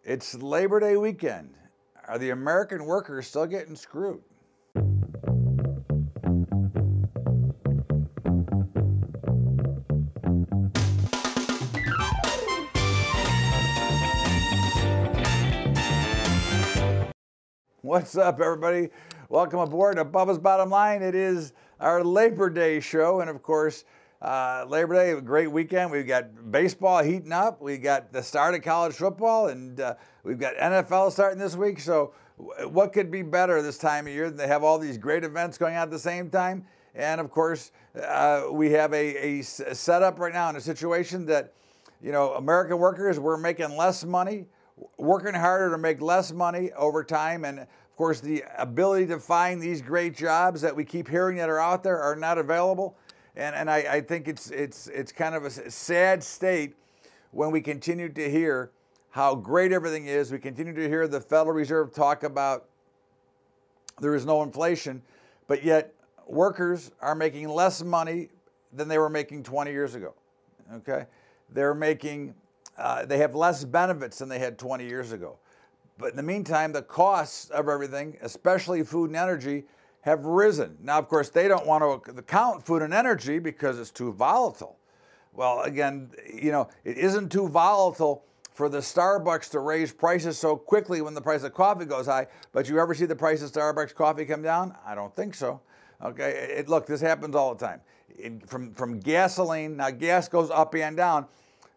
It's Labor Day weekend. Are the American workers still getting screwed? What's up, everybody? Welcome aboard to Bubba's Bottom Line. It is our Labor Day show, and of course, Labor Day, a great weekend. We've got baseball heating up. We got the start of college football, and we've got NFL starting this week. So what could be better this time of year than they have all these great events going on at the same time? And of course, we have a setup right now in a situation that, you know, American workers, we're making less money, working harder to make less money over time. And of course, the ability to find these great jobs that we keep hearing that are out there are not available. And I think it's kind of a sad state when we continue to hear how great everything is. We continue to hear the Federal Reserve talk about there is no inflation, but yet workers are making less money than they were making 20 years ago. Okay, they're making they have less benefits than they had 20 years ago. But in the meantime, the costs of everything, especially food and energy, have risen. Now, of course, they don't want to count food and energy because it's too volatile. Well, again, you know, it isn't too volatile for the Starbucks to raise prices so quickly when the price of coffee goes high, but you ever see the price of Starbucks coffee come down? I don't think so. Okay, look, this happens all the time. From gasoline, now gas goes up and down,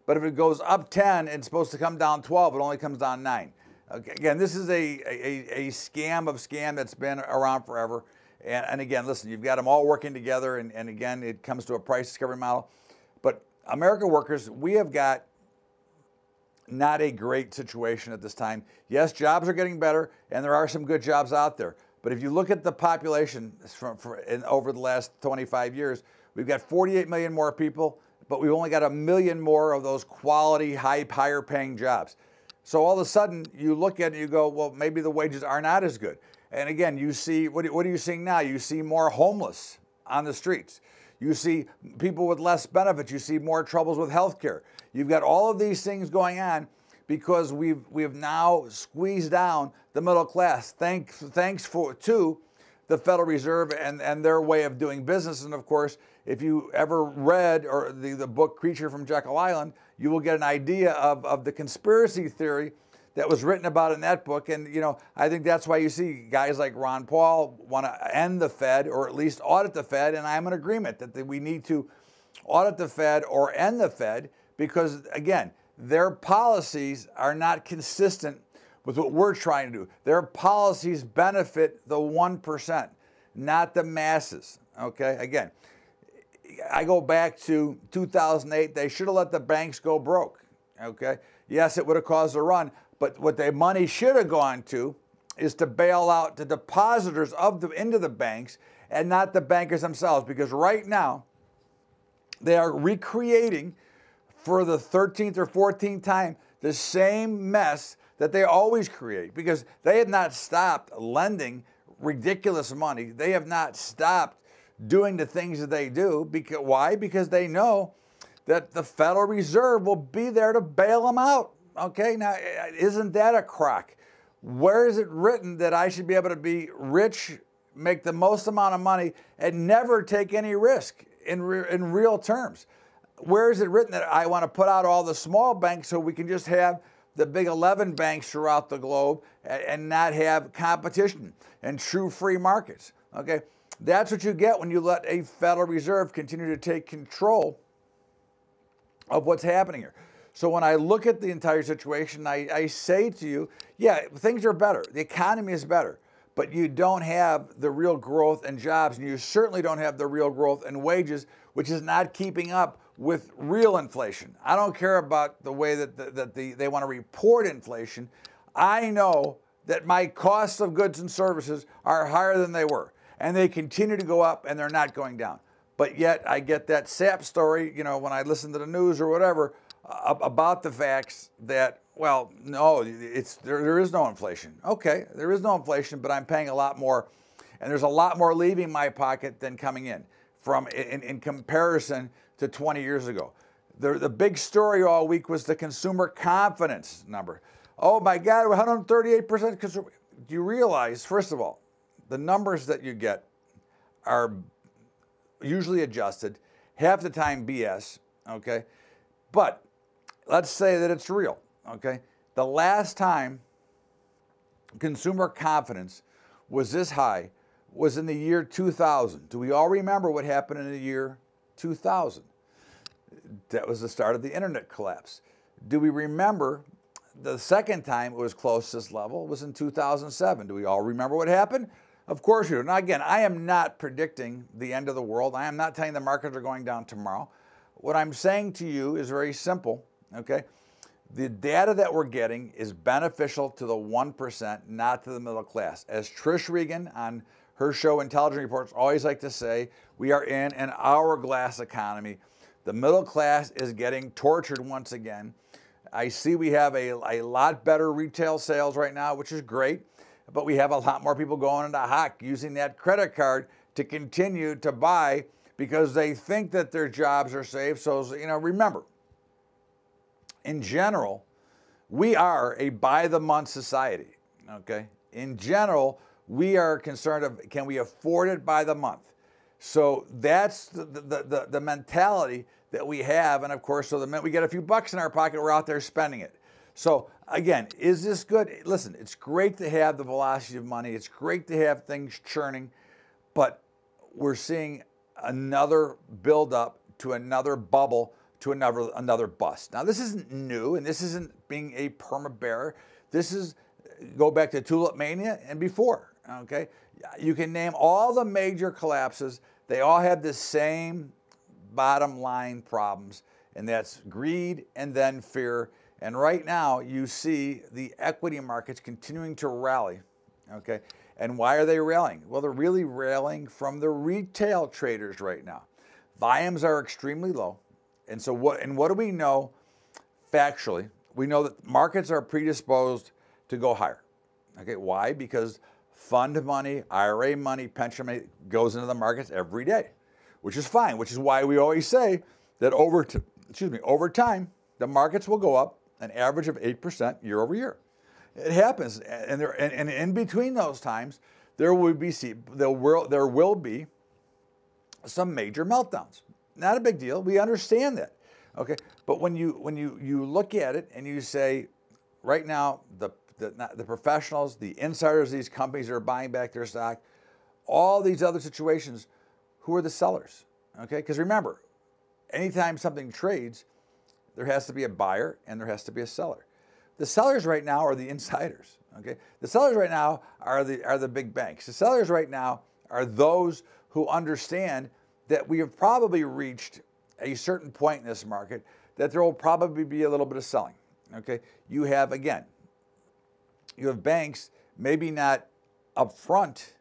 but if it goes up 10, it's supposed to come down 12, it only comes down 9. Okay, again, this is a scam of scam that's been around forever. And again, listen, you've got them all working together, and again, it comes to a price discovery model. But American workers, we have got not a great situation at this time. Yes, jobs are getting better, and there are some good jobs out there. But if you look at the population over the last 25 years, we've got 48 million more people, but we've only got 1 million more of those quality, higher paying jobs. So all of a sudden, you look at it and you go, well, maybe the wages are not as good. And again, you see, what are you seeing now? You see more homeless on the streets. You see people with less benefits. You see more troubles with health care. You've got all of these things going on because we've now squeezed down the middle class, thanks to the Federal Reserve and their way of doing business. And of course, if you ever read or the book Creature from Jekyll Island, you will get an idea of the conspiracy theory that was written about in that book. And, you know, I think that's why you see guys like Ron Paul want to end the Fed or at least audit the Fed. And I'm in agreement that we need to audit the Fed or end the Fed because, again, their policies are not consistent with what we're trying to do. Their policies benefit the 1%, not the masses. Okay, again, I go back to 2008. They should have let the banks go broke. Okay, yes, it would have caused a run, but what the money should have gone to is to bail out the depositors into the banks and not the bankers themselves. Because right now, they are recreating for the 13th or 14th time the same mess that they always create, because they have not stopped lending ridiculous money. They have not stopped doing the things that they do. Why? Because they know that the Federal Reserve will be there to bail them out. Okay, now isn't that a crock? Where is it written that I should be able to be rich, make the most amount of money, and never take any risk in real terms? Where is it written that I want to put out all the small banks so we can just have the big 11 banks throughout the globe and not have competition and true free markets? Okay, that's what you get when you let a Federal Reserve continue to take control of what's happening here. So when I look at the entire situation, I say to you, yeah, things are better. The economy is better, but you don't have the real growth in jobs, and you certainly don't have the real growth in wages, which is not keeping up with real inflation. I don't care about the way that they want to report inflation. I know that my costs of goods and services are higher than they were, and they continue to go up, and they're not going down. But yet I get that sap story, you know, when I listen to the news or whatever, about the facts that, well, no, there is no inflation. Okay, there is no inflation, but I'm paying a lot more, and there's a lot more leaving my pocket than coming in in comparison to 20 years ago. The big story all week was the consumer confidence number. oh my God, 138%. Because do you realize, first of all, the numbers that you get are usually adjusted, half the time BS, okay? But let's say that it's real, okay? The last time consumer confidence was this high was in the year 2000. Do we all remember what happened in the year 2000? That was the start of the internet collapse. Do we remember the second time it was close to this level was in 2007? Do we all remember what happened? Of course we do. Now again, I am not predicting the end of the world. I am not telling the markets are going down tomorrow. What I'm saying to you is very simple, okay? The data that we're getting is beneficial to the 1%, not to the middle class. As Trish Regan on her show Intelligent Reports always like to say, we are in an hourglass economy. The middle class is getting tortured once again. I see we have a lot better retail sales right now, which is great, but we have a lot more people going into hock using that credit card to continue to buy because they think that their jobs are safe. So, you know, remember, in general, we are a by-the-month society, okay? In general, we are concerned of, can we afford it by the month? So that's the mentality that we have. And of course, so the minute we get a few bucks in our pocket, we're out there spending it. So again, is this good? Listen, it's great to have the velocity of money. It's great to have things churning, but we're seeing another buildup to another bubble to another bust. Now, this isn't new, and this isn't being a perma-bear. This is, go back to Tulip Mania and before, okay? You can name all the major collapses. They all have the same bottom line problems, and that's greed and then fear. And right now, you see the equity markets continuing to rally, okay? And why are they rallying? Well, they're really rallying from the retail traders right now. Volumes are extremely low. And so what do we know factually? We know that markets are predisposed to go higher. Okay, why? Because fund money, IRA money, pension money goes into the markets every day, which is fine, which is why we always say that over time, the markets will go up an average of 8% year over year. It happens, and in between those times, there will be some major meltdowns. Not a big deal. We understand that, okay? But when you look at it and you say, right now, the professionals, the insiders of these companies that are buying back their stock, all these other situations, who are the sellers, okay? Because remember, anytime something trades, there has to be a buyer and there has to be a seller. The sellers right now are the insiders, okay? The sellers right now are the big banks. The sellers right now are those who understand that we have probably reached a certain point in this market that there will probably be a little bit of selling, okay? You have banks, maybe not upfront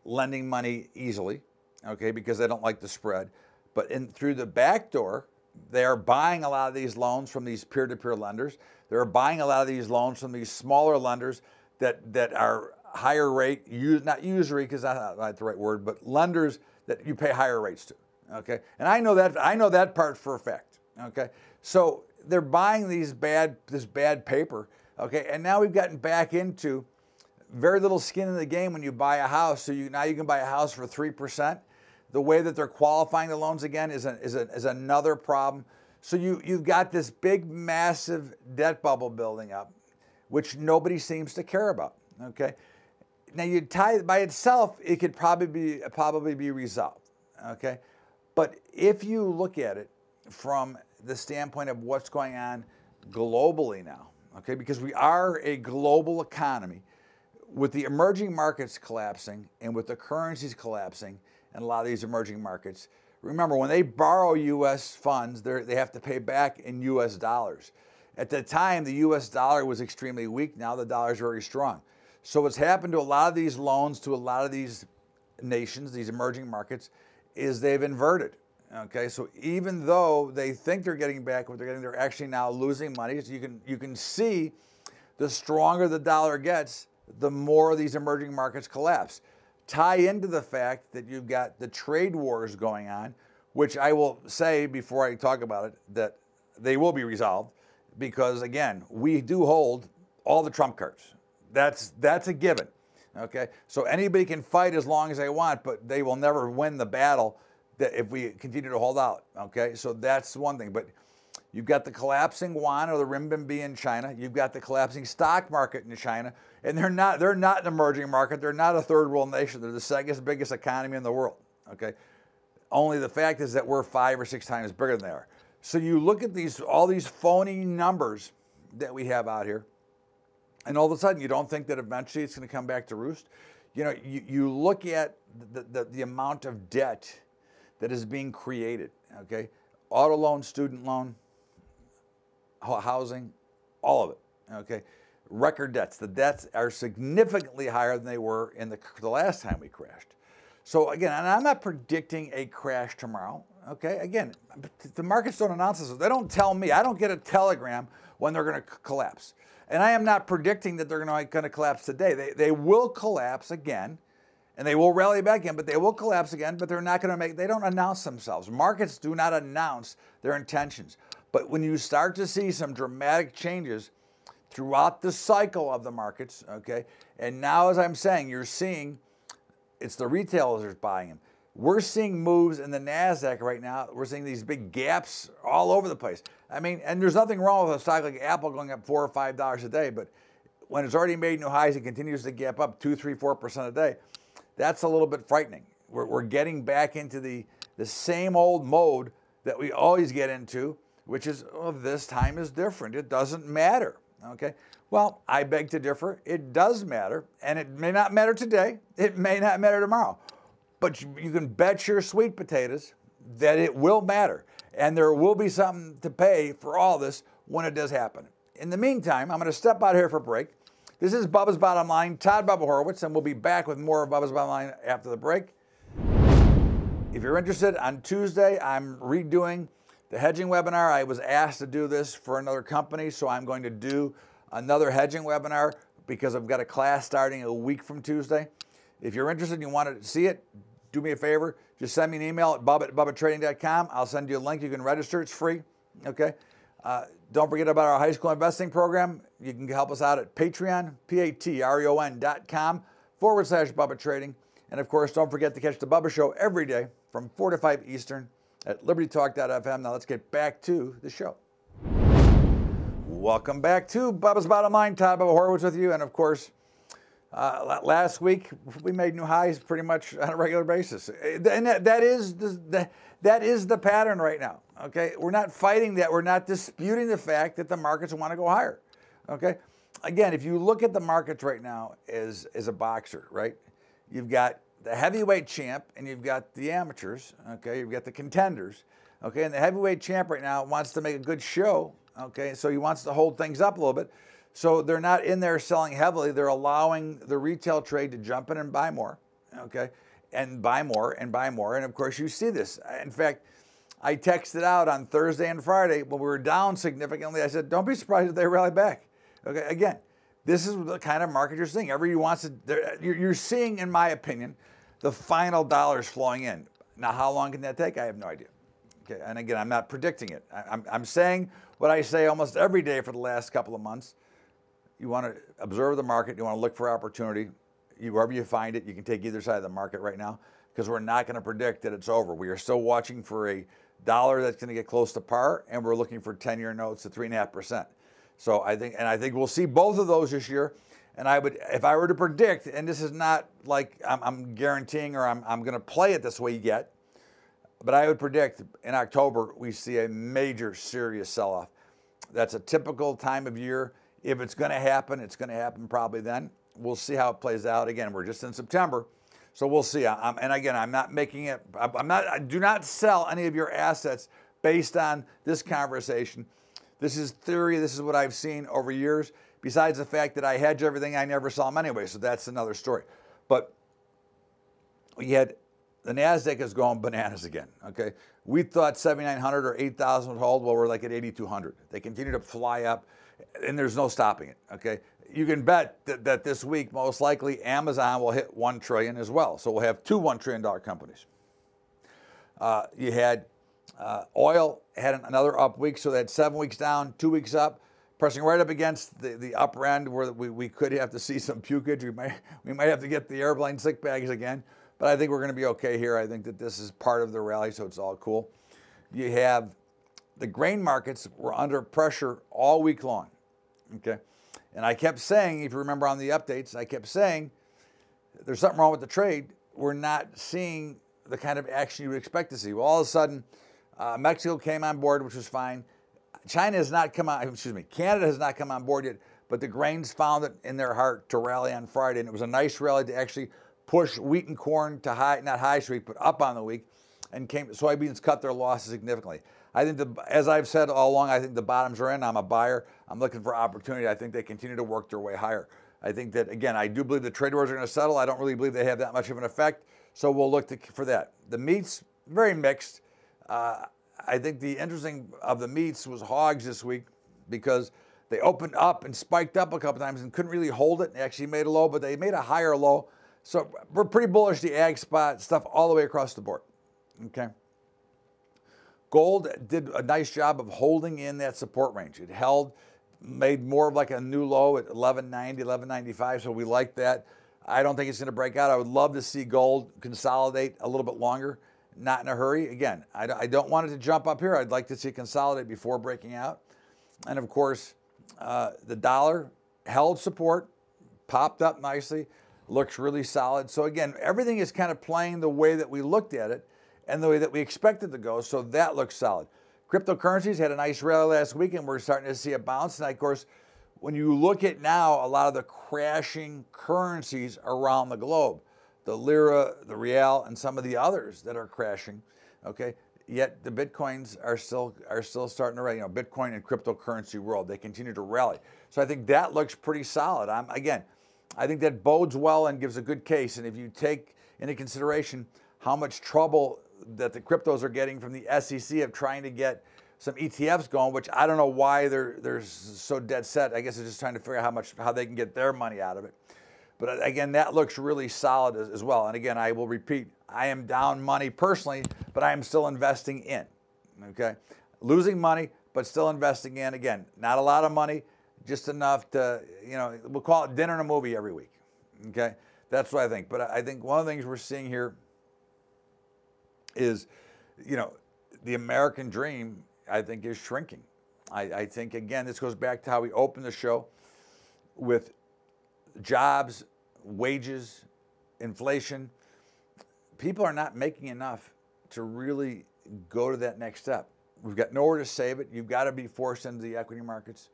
lending money easily, okay, because they don't like the spread, but through the back door, they are buying a lot of these loans from these peer-to-peer lenders. They're buying a lot of these loans from these smaller lenders that are higher rate, not usury, because that's not the right word, but lenders that you pay higher rates to, okay? And I know that part for a fact, okay? So they're buying this bad paper, okay? And now we've gotten back into very little skin in the game when you buy a house. So now you can buy a house for 3%. The way that they're qualifying the loans again is another problem. So you've got this big, massive debt bubble building up, which nobody seems to care about, okay? Now, you tie it by itself, it could probably be resolved, okay? But if you look at it from the standpoint of what's going on globally now, okay, because we are a global economy, with the emerging markets collapsing and with the currencies collapsing in a lot of these emerging markets, remember, when they borrow U.S. funds, they have to pay back in U.S. dollars. At the time, the U.S. dollar was extremely weak. Now the dollar is very strong. So what's happened to a lot of these loans to a lot of these nations, these emerging markets, is they've inverted, okay? So even though they think they're getting back what they're getting, they're actually now losing money. So you can see the stronger the dollar gets, the more these emerging markets collapse. Tie into the fact that you've got the trade wars going on, which I will say before I talk about it, that they will be resolved because, again, we do hold all the trump cards. That's a given. Okay, so anybody can fight as long as they want, but they will never win the battle that if we continue to hold out. Okay, so that's one thing. But you've got the collapsing yuan or the renminbi in China. You've got the collapsing stock market in China, and they're not an emerging market. They're not a third world nation. They're the second biggest economy in the world. Okay, only the fact is that we're 5 or 6 times bigger than they are. So you look at all these phony numbers that we have out here, and all of a sudden you don't think that eventually it's going to come back to roost. You know, you look at the amount of debt that is being created. Okay, auto loan, student loan, housing, all of it. Okay, record debts. The debts are significantly higher than they were in the last time we crashed. So again, and I'm not predicting a crash tomorrow. Okay, again, the markets don't announce this. They don't tell me. I don't get a telegram when they're going to collapse. And I am not predicting that they're going to collapse today. They will collapse again, and they will rally back in, but they will collapse again, but they're not going to they don't announce themselves. Markets do not announce their intentions. But when you start to see some dramatic changes throughout the cycle of the markets, okay, and now as I'm saying, you're seeing it's the retailers buying them. We're seeing moves in the NASDAQ right now. We're seeing these big gaps all over the place. I mean, and there's nothing wrong with a stock like Apple going up $4 or $5 a day, but when it's already made new highs and continues to gap up 2, 3, 4% a day, that's a little bit frightening. We're getting back into the same old mode that we always get into, which is, oh, this time is different. It doesn't matter, okay? Well, I beg to differ. It does matter, and it may not matter today. It may not matter tomorrow. But you can bet your sweet potatoes that it will matter. And there will be something to pay for all this when it does happen. In the meantime, I'm going to step out here for a break. This is Bubba's Bottom Line, Todd Bubba Horowitz, and we'll be back with more of Bubba's Bottom Line after the break. If you're interested, on Tuesday, I'm redoing the hedging webinar. I was asked to do this for another company, so I'm going to do another hedging webinar because I've got a class starting a week from Tuesday. If you're interested and you want to see it, do me a favor. Just send me an email at bubba@bubbatrading.com. I'll send you a link. You can register. It's free. Okay. Don't forget about our high school investing program. You can help us out at Patreon, patreon.com/Bubba Trading. And of course, don't forget to catch the Bubba Show every day from 4 to 5 Eastern at LibertyTalk.fm. Now let's get back to the show. Welcome back to Bubba's Bottom Line. Todd Bubba Horowitz with you. And of course, last week we made new highs pretty much on a regular basis, and that is the pattern right now. Okay, we're not fighting that. We're not disputing the fact that the markets want to go higher. Okay, again, if you look at the markets right now as a boxer, right, you've got the heavyweight champ and you've got the amateurs. Okay, you've got the contenders. Okay, and the heavyweight champ right now wants to make a good show. Okay, so he wants to hold things up a little bit. So they're not in there selling heavily. They're allowing the retail trade to jump in and buy more, okay, and buy more and buy more. And of course, you see this. In fact, I texted out on Thursday and Friday when we were down significantly. I said, don't be surprised if they rally back. Okay, again, this is the kind of market you're seeing. Everybody wants to. You're seeing, in my opinion, the final dollars flowing in. Now, how long can that take? I have no idea. Okay, and again, I'm not predicting it. I'm saying what I say almost every day for the last couple of months. You want to observe the market. You want to look for opportunity. Wherever you find it, you can take either side of the market right now because we're not going to predict that it's over. We are still watching for a dollar that's going to get close to par, and we're looking for 10-year notes at 3.5%. So I think we'll see both of those this year. And I would, if I were to predict, and this is not like I'm guaranteeing or I'm going to play it this way yet, but I would predict in October we see a major serious sell-off. That's a typical time of year. If it's going to happen, it's going to happen probably then. We'll see how it plays out. Again, we're just in September, so we'll see. And again, I'm not making it. Do not sell any of your assets based on this conversation. This is theory. This is what I've seen over years. Besides the fact that I hedge everything, I never sell them anyway. So that's another story. But we had the NASDAQ is going bananas again. Okay, we thought 7,900 or 8,000 would hold. Well, we're like at 8,200. They continue to fly up. And there's no stopping it, okay? You can bet that this week, most likely, Amazon will hit $1 trillion as well. So we'll have 2 $1 trillion companies. You had oil had another up week, so they had 7 weeks down, 2 weeks up. pressing right up against the upper end where we could have to see some pukage. We might have to get the airplane sick bags again, but I think we're going to be okay here. I think that this is part of the rally, so it's all cool. You have the grain markets were under pressure all week long, okay? And I kept saying, if you remember on the updates, I kept saying there's something wrong with the trade. We're not seeing the kind of action you would expect to see. Well, all of a sudden, Mexico came on board, which was fine. China has not come on, Canada has not come on board yet, but the grains found it in their heart to rally on Friday, and it was a nice rally to actually push wheat and corn to high, not high streak, but up on the week, and soybeans cut their losses significantly. I think, as I've said all along, I think the bottoms are in. I'm a buyer. I'm looking for opportunity. I think they continue to work their way higher. I think that, again, I do believe the trade wars are going to settle. I don't really believe they have that much of an effect, so we'll look for that. The meats, very mixed. I think the interesting of the meats was hogs this week because they opened up and spiked up a couple times and couldn't really hold it. They actually made a low, but they made a higher low. So we're pretty bullish the ag spot stuff all the way across the board, okay? Gold did a nice job of holding in that support range. It held, made more of like a new low at 1190, 1195, so we like that. I don't think it's going to break out. I would love to see gold consolidate a little bit longer, not in a hurry. Again, I don't want it to jump up here. I'd like to see it consolidate before breaking out. And of course, the dollar held support, popped up nicely, looks really solid. So again, everything is kind of playing the way that we looked at it and the way that we expected to go, so that looks solid. Cryptocurrencies had a nice rally last week, and we're starting to see a bounce. And of course, when you look at now a lot of the crashing currencies around the globe, the lira, the real, and some of the others that are crashing, okay? Yet the Bitcoins are still starting to rally. You know, Bitcoin and cryptocurrency world, they continue to rally. So I think that looks pretty solid. Again, I think that bodes well and gives a good case. And if you take into consideration how much trouble that the cryptos are getting from the SEC of trying to get some ETFs going, which I don't know why they're so dead set. I guess they're just trying to figure out how they can get their money out of it. But again, that looks really solid as well. And again, I will repeat, I am down money personally, but I am still investing in, okay? Losing money, but still investing in. Again, not a lot of money, just enough to, you know, we'll call it dinner and a movie every week, okay? That's what I think. But I think one of the things we're seeing here is, you know, the American dream, I think, is shrinking. I think, again, this goes back to how we opened the show with jobs, wages, inflation. People are not making enough to really go to that next step. We've got nowhere to save it. You've got to be forced into the equity markets,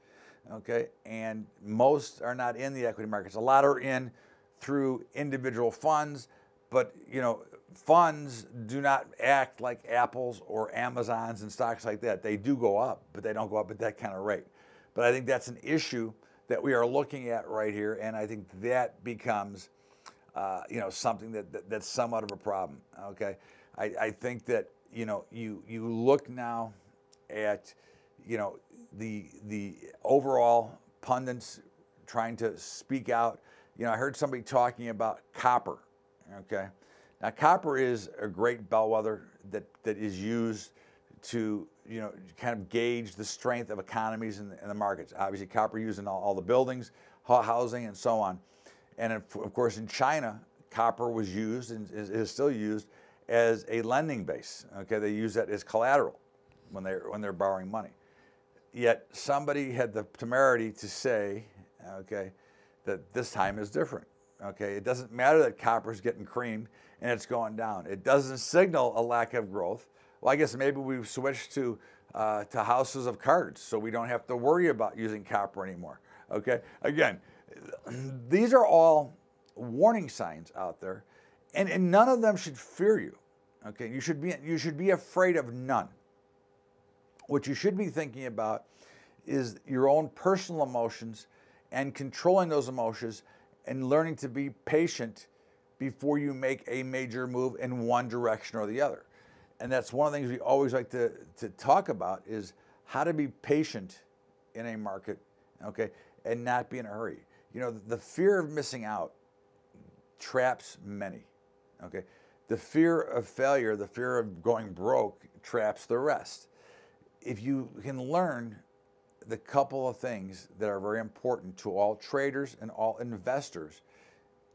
okay? And most are not in the equity markets. A lot are in through individual funds, but, you know, funds do not act like Apples or Amazons and stocks like that. They do go up, but they don't go up at that kind of rate. But I think that's an issue that we are looking at right here, and I think that becomes, you know, something that's somewhat of a problem. Okay, I think that, you know, you look now at, you know, the overall pundits trying to speak out. You know, I heard somebody talking about copper. Okay, now copper is a great bellwether that is used to, you know, kind of gauge the strength of economies in the markets. Obviously, copper used in all the buildings, housing, and so on. And of course, in China, copper was used and is still used as a lending base. Okay, they use that as collateral when they're borrowing money. Yet somebody had the temerity to say, okay, that this time is different. Okay, it doesn't matter that copper is getting creamed and it's going down. It doesn't signal a lack of growth. Well, I guess maybe we've switched to houses of cards, so we don't have to worry about using copper anymore. Okay, again, these are all warning signs out there, and none of them should fear you. Okay, you should be afraid of none. What you should be thinking about is your own personal emotions and controlling those emotions and learning to be patient before you make a major move in one direction or the other. And that's one of the things we always like to talk about, is how to be patient in a market, okay, and not be in a hurry. You know, the fear of missing out traps many, okay? The fear of failure, the fear of going broke traps the rest. If you can learn the couple of things that are very important to all traders and all investors.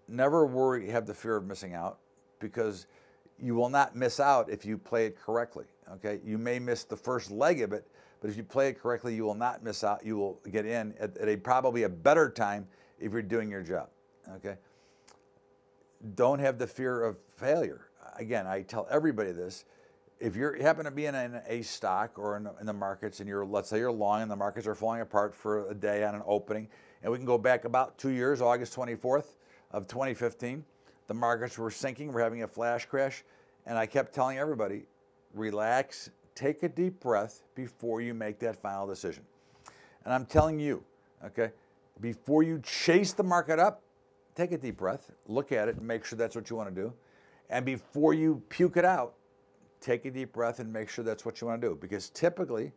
Never worry, have the fear of missing out, because you will not miss out if you play it correctly, okay? You may miss the first leg of it, but if you play it correctly, you will not miss out. You will get in at probably a better time if you're doing your job, okay? Don't have the fear of failure. Again, I tell everybody this. If you happen to be in a stock or in the markets, and let's say you're long and the markets are falling apart for a day on an opening, and we can go back about 2 years, August 24th of 2015, the markets were sinking, we're having a flash crash, and I kept telling everybody, relax, take a deep breath before you make that final decision. And I'm telling you, okay, before you chase the market up, take a deep breath, look at it, and make sure that's what you want to do. And before you puke it out, take a deep breath and make sure that's what you want to do. Because typically,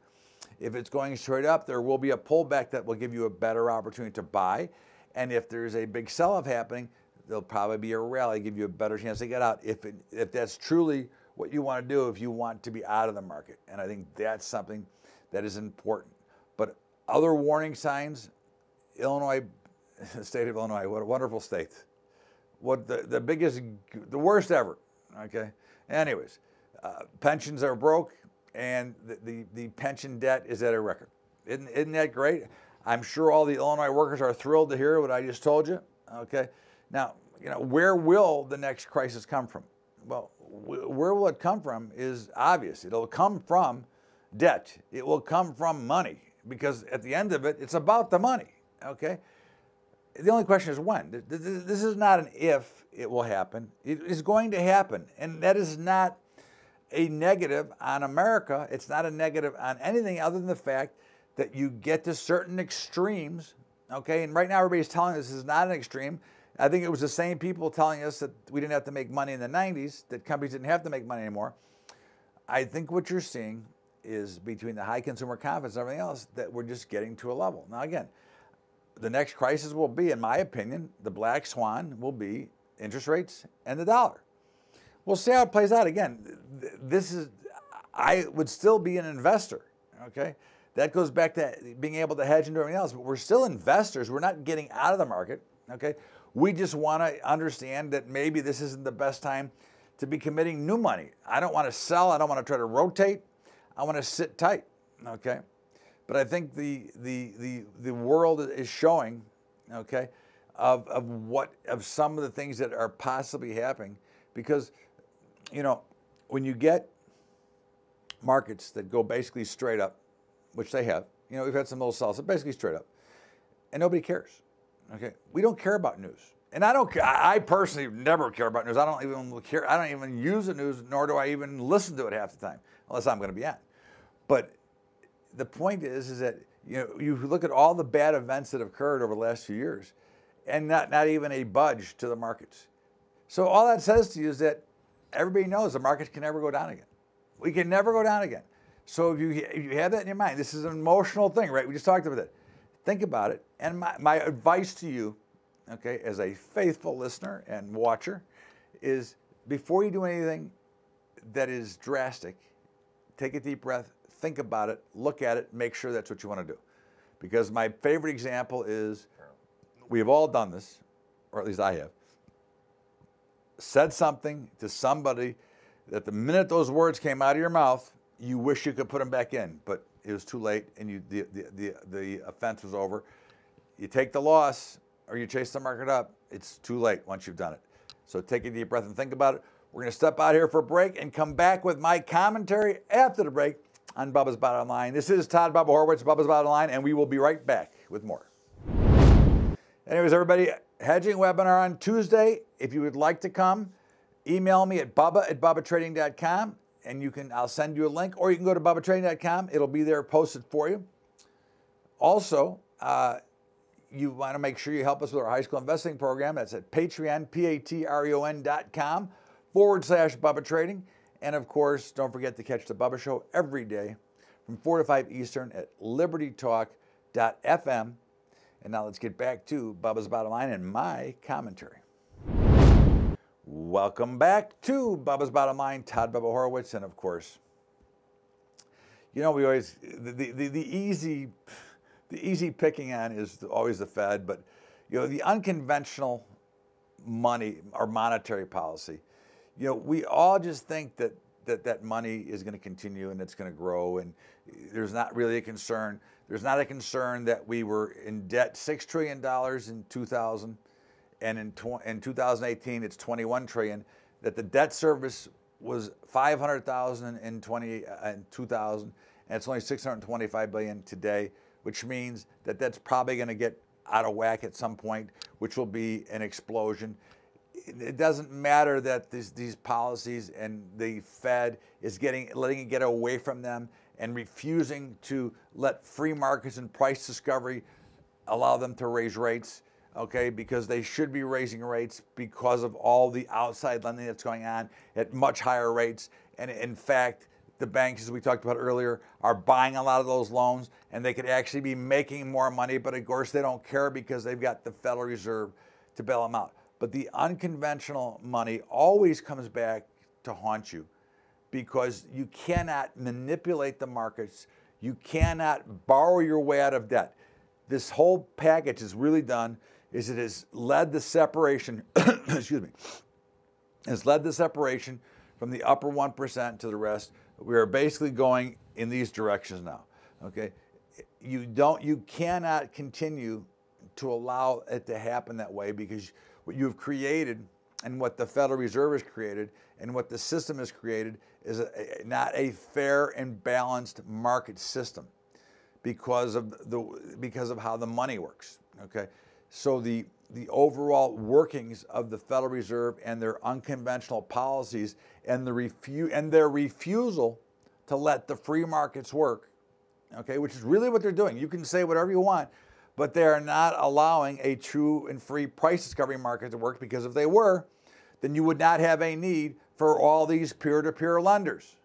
if it's going straight up, there will be a pullback that will give you a better opportunity to buy. And if there's a big sell-off happening, there'll probably be a rally, give you a better chance to get out if that's truly what you want to do, if you want to be out of the market. And I think that's something that is important. But other warning signs, Illinois, the state of Illinois, what a wonderful state. What the worst ever, okay? Anyways, pensions are broke, and the pension debt is at a record. Isn't that great? I'm sure all the Illinois workers are thrilled to hear what I just told you, okay? Now, where will the next crisis come from? Well, where will it come from is obvious. It'll come from debt. It will come from money, because at the end of it, it's about the money, okay? The only question is when. This is not an if it will happen. It is going to happen, and that is not a negative on America. It's not a negative on anything other than the fact that you get to certain extremes, okay? And right now everybody's telling us this is not an extreme. I think it was the same people telling us that we didn't have to make money in the 90s, that companies didn't have to make money anymore. I think what you're seeing is, between the high consumer confidence and everything else, that we're just getting to a level. Now again, the next crisis will be, in my opinion, the black swan will be interest rates and the dollar. We'll see how it plays out. Again, I would still be an investor, okay? That goes back to being able to hedge and do everything else, but we're still investors. We're not getting out of the market, okay? We just want to understand that maybe this isn't the best time to be committing new money. I don't want to sell. I don't want to try to rotate. I want to sit tight, okay? But I think the world is showing, okay, of some of the things that are possibly happening, because, when you get markets that go basically straight up, which they have, we've had some little sells, so basically straight up, and nobody cares, okay? We don't care about news. And I personally never care about news. I don't even care. I don't even use the news, nor do I even listen to it half the time, unless I'm going to be on. But the point is that you look at all the bad events that have occurred over the last few years, and not even a budge to the markets. So all that says to you is that everybody knows the markets can never go down again. We can never go down again. So if you have that in your mind, this is an emotional thing, right? We just talked about it. Think about it. And my advice to you, okay, as a faithful listener and watcher, is before you do anything that is drastic, take a deep breath, think about it, look at it, make sure that's what you want to do. Because my favorite example is, we have all done this, or at least I have, said something to somebody that the minute those words came out of your mouth, you wish you could put them back in, but it was too late, and the offense was over. You take the loss, or you chase the market up, it's too late once you've done it. So take a deep breath and think about it. We're going to step out here for a break and come back with my commentary after the break on Bubba's Bottom Line. This is Todd Bubba Horwitz, Bubba's Bottom Line, and we will be right back with more. Anyways, everybody, hedging webinar on Tuesday. If you would like to come, email me at bubba@bubbatrading.com, and I'll send you a link, or you can go to bubbatrading.com. It'll be there posted for you. Also, you want to make sure you help us with our high school investing program. That's at Patreon, patreon.com/Bubba Trading. And of course, don't forget to catch the Bubba Show every day from 4 to 5 Eastern at libertytalk.fm. And now let's get back to Bubba's Bottom Line and my commentary. Welcome back to Bubba's Bottom Line, Todd Bubba Horwitz. And of course, we always, the easy the easy picking on is always the Fed, but you know, the unconventional money or monetary policy, you know, we all just think that that money is going to continue and it's going to grow, and there's not really a concern. There's not a concern that we were in debt $6 trillion in 2000, and in 2018 it's 21 trillion. That the debt service was 500,000 in 2000, and it's only 625 billion today, which means that that's probably going to get out of whack at some point, which will be an explosion. It doesn't matter that these policies and the Fed is letting it get away from them and refusing to let free markets and price discovery allow them to raise rates, okay, because they should be raising rates because of all the outside lending that's going on at much higher rates. And in fact, the banks, as we talked about earlier, are buying a lot of those loans, and they could actually be making more money, but of course they don't care because they've got the Federal Reserve to bail them out. But the unconventional money always comes back to haunt you, because you cannot manipulate the markets. You cannot borrow your way out of debt. This whole package has really done is it has led the separation, excuse me, has led the separation from the upper 1% to the rest. We are basically going in these directions now, okay? You cannot continue to allow it to happen that way, because what you've created and what the Federal Reserve has created and what the system has created is not a fair and balanced market system because of how the money works, okay? So the overall workings of the Federal Reserve and their unconventional policies and their refusal to let the free markets work, okay, which is really what they're doing. You can say whatever you want, but they are not allowing a true and free price discovery market to work, because if they were, then you would not have a need for all these peer-to-peer lenders,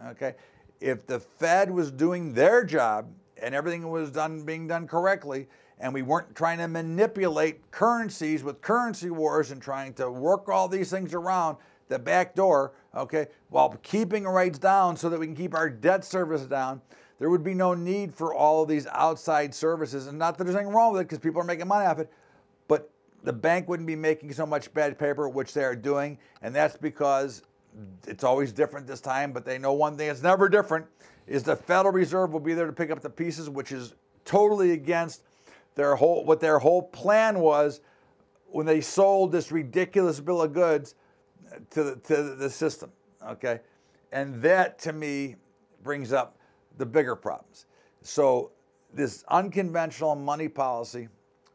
okay? If the Fed was doing their job and everything was being done correctly, and we weren't trying to manipulate currencies with currency wars and trying to work all these things around the back door, okay, while keeping rates down so that we can keep our debt service down, there would be no need for all of these outside services. And not that there's anything wrong with it, because people are making money off it, but the bank wouldn't be making so much bad paper, which they are doing, and that's because it's always different this time. But they know one thing that's never different is the Federal Reserve will be there to pick up the pieces, which is totally against what their whole plan was when they sold this ridiculous bill of goods to the system, okay? And that, to me, brings up the bigger problems. So this unconventional money policy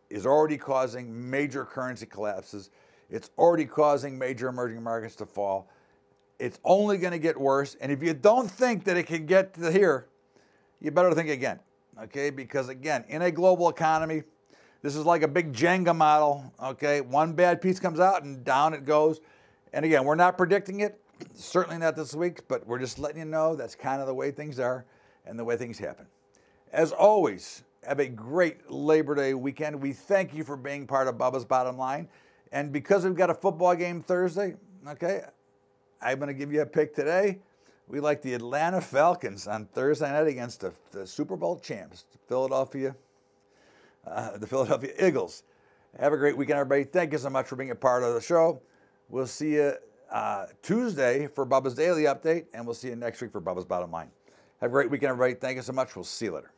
is already causing major currency collapses. It's already causing major emerging markets to fall. It's only going to get worse. And if you don't think that it can get to here, you better think again, okay? Because again, in a global economy, this is like a big Jenga model, okay? One bad piece comes out and down it goes. And again, we're not predicting it, certainly not this week, but we're just letting you know that's kind of the way things are and the way things happen. As always, have a great Labor Day weekend. We thank you for being part of Bubba's Bottom Line. And because we've got a football game Thursday, okay, I'm going to give you a pick today. We like the Atlanta Falcons on Thursday night against the Super Bowl champs, the Philadelphia Eagles. Have a great weekend, everybody. Thank you so much for being a part of the show. We'll see you Tuesday for Bubba's Daily Update, and we'll see you next week for Bubba's Bottom Line. Have a great weekend, everybody. Thank you so much. We'll see you later.